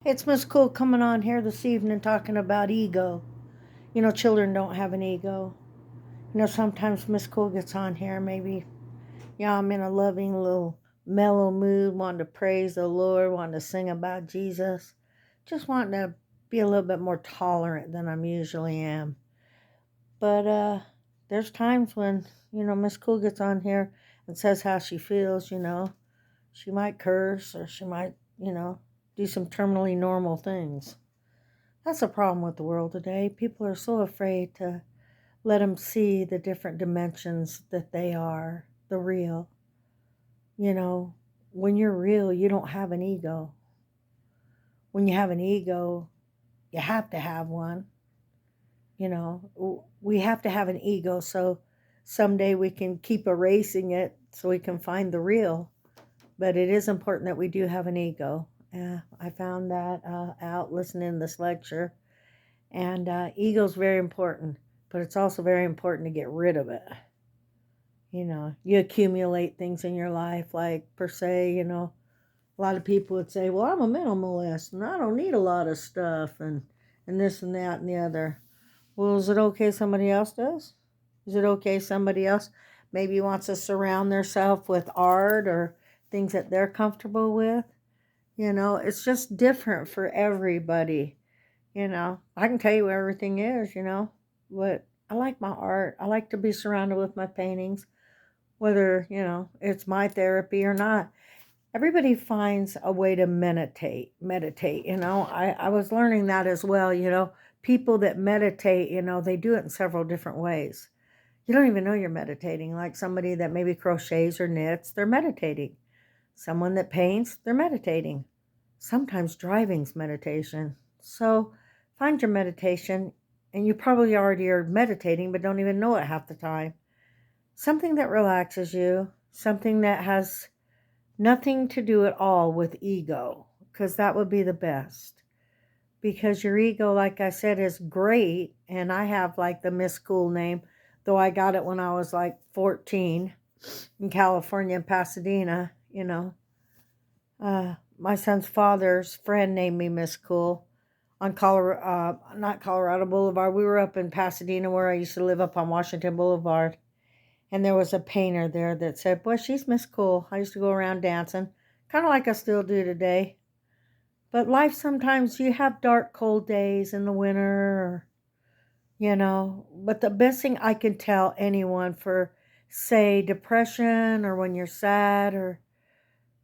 It's Miss Cool coming on here this evening talking about ego. Children don't have an ego. Sometimes Miss Cool gets on here, maybe, I'm in a loving little mellow mood, wanting to praise the Lord, wanting to sing about Jesus, just wanting to be a little bit more tolerant than I'm usually am. But there's times when, Miss Cool gets on here and says how she feels, she might curse or she might, do some terminally normal things. That's a problem with the world today. People are so afraid to let them see the different dimensions that they are, the real. You know, when you're real, you don't have an ego. When you have an ego, you have to have one. We have to have an ego so someday we can keep erasing it so we can find the real. But it is important that we do have an ego. I found that out listening to this lecture. And ego is very important, but it's also very important to get rid of it. You accumulate things in your life, like per se, a lot of people would say, well, I'm a minimalist and I don't need a lot of stuff and this and that and the other. Well, is it okay somebody else does? Is it okay somebody else maybe wants to surround themselves with art or things that they're comfortable with? It's just different for everybody. I can tell you where everything is, but I like my art. I like to be surrounded with my paintings, whether, it's my therapy or not. Everybody finds a way to meditate. I was learning that as well. People that meditate, they do it in several different ways. You don't even know you're meditating. Like somebody that maybe crochets or knits, they're meditating. Someone that paints, they're meditating. Sometimes driving's meditation. So find your meditation, and you probably already are meditating but don't even know it half the time. Something that relaxes you, something that has nothing to do at all with ego, because that would be the best. Because your ego, like I said, is great, and I have like the Miss Cool name, though I got it when I was like 14 in California, in Pasadena, my son's father's friend named me Miss Cool on not Colorado Boulevard. We were up in Pasadena where I used to live up on Washington Boulevard. And there was a painter there that said, boy, she's Miss Cool. I used to go around dancing, kind of like I still do today. But life sometimes you have dark, cold days in the winter, But the best thing I can tell anyone for, say, depression or when you're sad or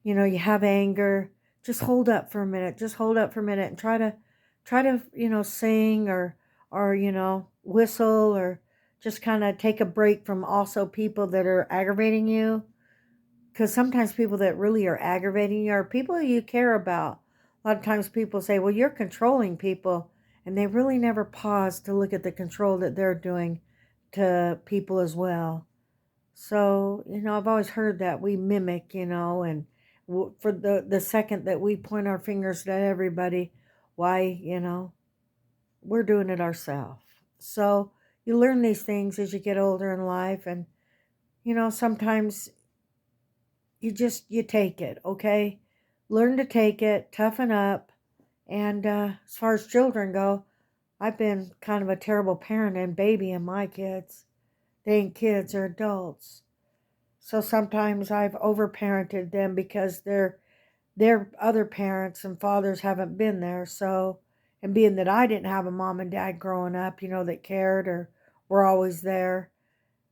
you have anger, just hold up for a minute. Just hold up for a minute and try to, sing or, whistle or just kind of take a break from also people that are aggravating you. Because sometimes people that really are aggravating you are people you care about. A lot of times people say, well, you're controlling people. And they really never pause to look at the control that they're doing to people as well. So, I've always heard that we mimic, and for the second that we point our fingers at everybody, why, we're doing it ourselves. So you learn these things as you get older in life, and sometimes you take it, okay? Learn to take it, toughen up, and as far as children go, I've been kind of a terrible parent and babying my kids. They ain't kids, they're adults. So sometimes I've overparented them because their other parents and fathers haven't been there. So, and being that I didn't have a mom and dad growing up, that cared or were always there,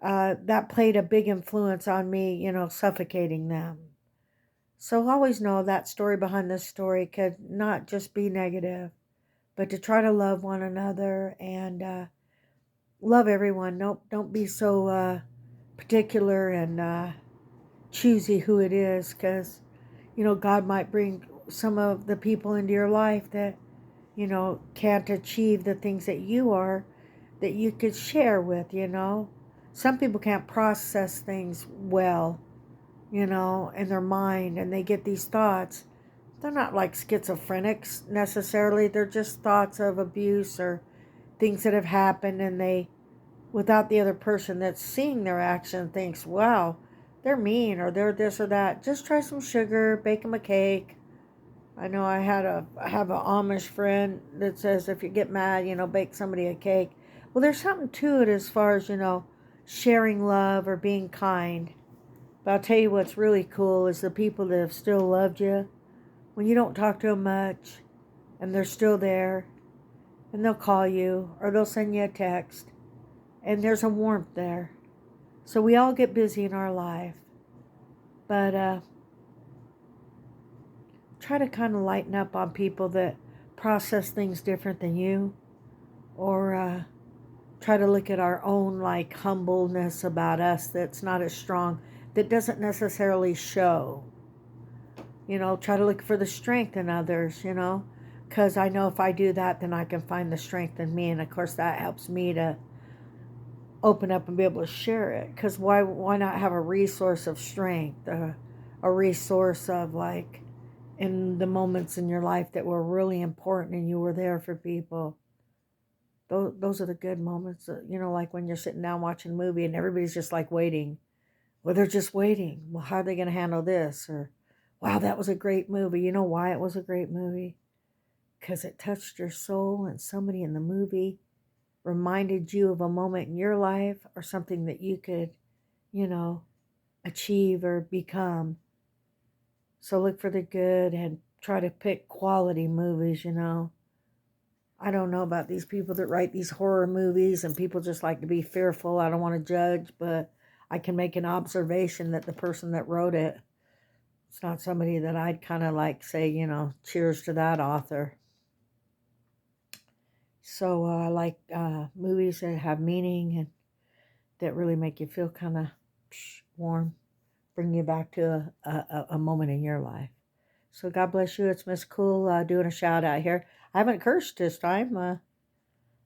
that played a big influence on me, suffocating them. So always know that story behind this story could not just be negative, but to try to love one another and love everyone. Don't be so particular and choosy who it is, because God might bring some of the people into your life that can't achieve the things that you are, that you could share with. Some people can't process things well, in their mind, and they get these thoughts. They're not like schizophrenics necessarily, they're just thoughts of abuse or things that have happened, and they, without the other person that's seeing their action, thinks, wow, they're mean or they're this or that. Just try some sugar, bake them a cake, I know I have an Amish friend that says if you get mad, bake somebody a cake. Well, there's something to it as far as, sharing love or being kind. But I'll tell you what's really cool is the people that have still loved you when you don't talk to them much and they're still there and they'll call you or they'll send you a text and there's a warmth there. So we all get busy in our life, but try to kind of lighten up on people that process things different than you, or try to look at our own like humbleness about us that's not as strong, that doesn't necessarily show. Try to look for the strength in others, because I know if I do that, then I can find the strength in me, and of course that helps me to open up and be able to share it. Because why not have a resource of strength, a resource of like in the moments in your life that were really important and you were there for people. Those are the good moments, like when you're sitting down watching a movie and everybody's just like waiting. Well, they're just waiting. Well, how are they going to handle this? Or, wow, that was a great movie. You know why it was a great movie? Because it touched your soul and somebody in the movie reminded you of a moment in your life or something that you could, you know, achieve or become. So look for the good and try to pick quality movies. I don't know about these people that write these horror movies and people just like to be fearful. I don't want to judge, but I can make an observation that the person that wrote it, it's not somebody that I'd kind of like say, cheers to that author. So I like movies that have meaning and that really make you feel kind of warm, bring you back to a moment in your life. So God bless you. It's Miss Cool doing a shout out here. I haven't cursed this time. I'm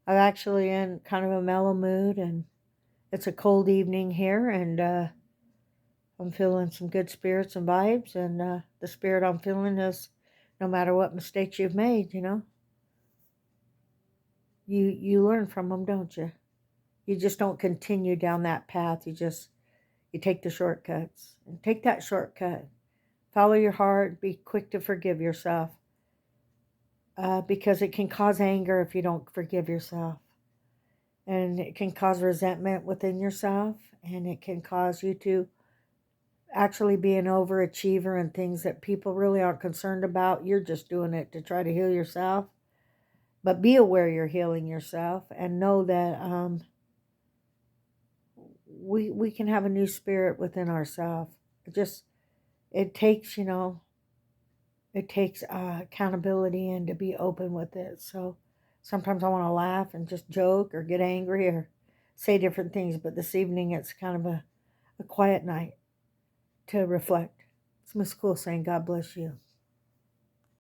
actually in kind of a mellow mood, and it's a cold evening here, and I'm feeling some good spirits and vibes. And the spirit I'm feeling is, no matter what mistakes you've made, you learn from them, don't you? You just don't continue down that path. You take the shortcuts and take that shortcut. Follow your heart. Be quick to forgive yourself, because it can cause anger if you don't forgive yourself. And it can cause resentment within yourself, and it can cause you to actually be an overachiever and things that people really aren't concerned about. You're just doing it to try to heal yourself. But be aware you're healing yourself and know that we can have a new spirit within ourselves. It takes, accountability and to be open with it. So sometimes I want to laugh and just joke or get angry or say different things. But this evening it's kind of a quiet night to reflect. It's Miss Cool saying, God bless you.